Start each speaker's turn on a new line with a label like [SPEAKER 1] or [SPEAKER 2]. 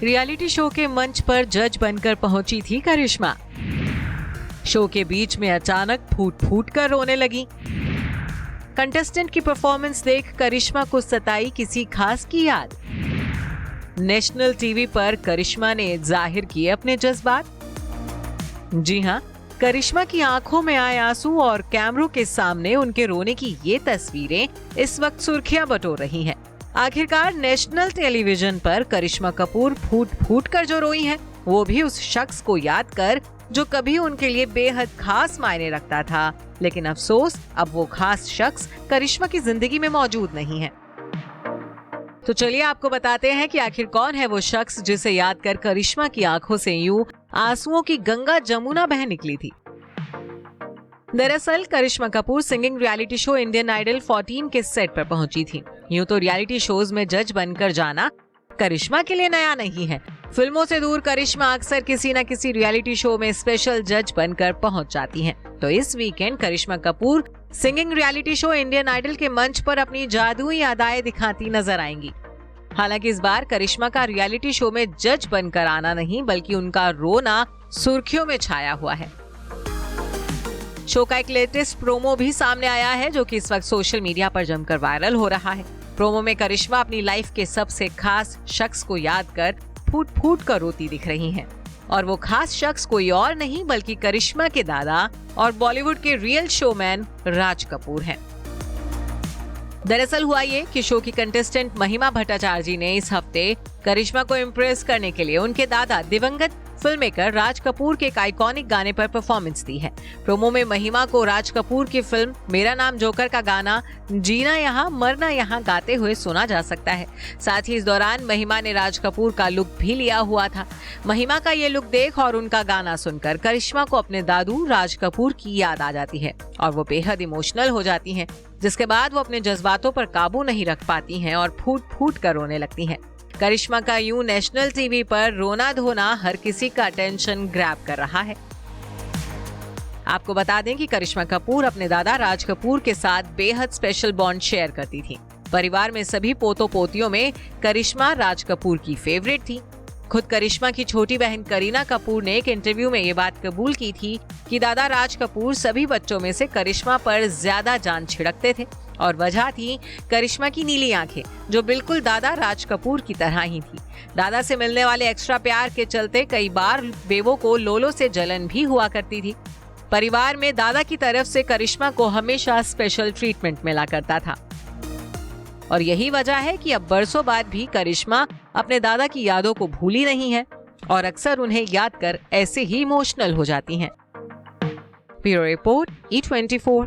[SPEAKER 1] Reality show के मंच पर जज बनकर पहुंची थी करिश्मा। शो के बीच में अचानक फूट फूट कर रोने लगी। कंटेस्टेंट की परफॉर्मेंस देख करिश्मा को सताई किसी खास की याद। नेशनल टीवी पर करिश्मा ने जाहिर किए अपने जज्बात। जी हां, करिश्मा की आंखों में आए आंसू और कैमरों के सामने उनके रोने की ये तस्वीरें इस वक्त सुर्खियां बटोर रही हैं। आखिरकार नेशनल टेलीविजन पर करिश्मा कपूर फूट फूट कर जो रोई हैं, वो भी उस शख्स को याद कर जो कभी उनके लिए बेहद खास मायने रखता था। लेकिन अफसोस, अब वो खास शख्स करिश्मा की जिंदगी में मौजूद नहीं है। तो चलिए आपको बताते हैं कि आखिर कौन है वो शख्स जिसे याद कर करिश्मा की आंखों से यूं आंसुओं की गंगा जमुना बह निकली थी। दरअसल Karisma Kapoor singing reality show Indian Idol 14 के सेट पर पहुंची थी। यूं तो रियलिटी शोज में जज बनकर जाना करिश्मा के लिए नया नहीं है। फिल्मों से दूर करिश्मा अक्सर किसी न किसी रियलिटी शो में स्पेशल जज बनकर पहुंच जाती हैं। तो इस weekend Karisma Kapoor singing reality show Indian Idol के मंच पर अपनी जादुई अदाएं दिखाती नजर आएंगी। हालांकि इस बार करिश्मा का रियलिटी शो में जज बनकर आना नहीं, बल्कि उनका रोना सुर्खियों में छाया हुआ है। शो का एक लेटेस्ट प्रोमो भी सामने आया है, जो कि इस वक्त सोशल मीडिया पर जमकर वायरल हो रहा है। प्रोमो में करिश्मा अपनी लाइफ के सबसे खास शख्स को याद कर फूट फूट कर रोती दिख रही हैं। और वो खास शख्स कोई और नहीं बल्कि करिश्मा के दादा और बॉलीवुड के रियल शोमैन राज कपूर हैं। दरअसल हुआ ये कि शो की कंटेस्टेंट महिमा भट्टाचार्य जी ने इस हफ्ते करिश्मा को इम्प्रेस करने के लिए उनके दादा दिवंगत फिल्म मेकर राज कपूर के एक आइकॉनिक गाने पर परफॉर्मेंस दी है। प्रोमो में महिमा को राज कपूर की फिल्म मेरा नाम जोकर का गाना जीना यहाँ मरना यहाँ गाते हुए सुना जा सकता है। साथ ही इस दौरान महिमा ने राज कपूर का लुक भी लिया हुआ था। महिमा का ये लुक देख और उनका गाना सुनकर करिश्मा को अपने दादू राज कपूर की याद आ जाती है और वो बेहद इमोशनल हो जाती हैं, जिसके बाद वो अपने जज्बातों पर काबू नहीं रख पाती हैं और फूट फूट कर रोने लगती हैं। करिश्मा का यूं नेशनल टीवी पर रोना धोना हर किसी का अटेंशन ग्रैब कर रहा है। आपको बता दें कि करिश्मा कपूर अपने दादा राज कपूर के साथ बेहद स्पेशल बॉन्ड शेयर करती थी। परिवार में सभी पोतों पोतियों में करिश्मा राज कपूर की फेवरेट थी। खुद करिश्मा की छोटी बहन करीना कपूर ने एक इंटरव्यू में ये बात कबूल की थी कि दादा राज कपूर सभी बच्चों में से करिश्मा पर ज्यादा जान छिड़कते थे और वजह थी करिश्मा की नीली आंखें, जो बिल्कुल दादा राज कपूर की तरह ही थी। दादा से मिलने वाले एक्स्ट्रा प्यार के चलते कई बार बेवों को लोलो से जलन भी हुआ करती थी। परिवार में दादा की तरफ से करिश्मा को हमेशा स्पेशल ट्रीटमेंट मिला करता था और यही वजह है कि अब बरसों बाद भी करिश्मा अपने दादा की यादों को भूली नहीं है और अक्सर उन्हें याद कर ऐसे ही इमोशनल हो जाती हैं। Bureau report E24।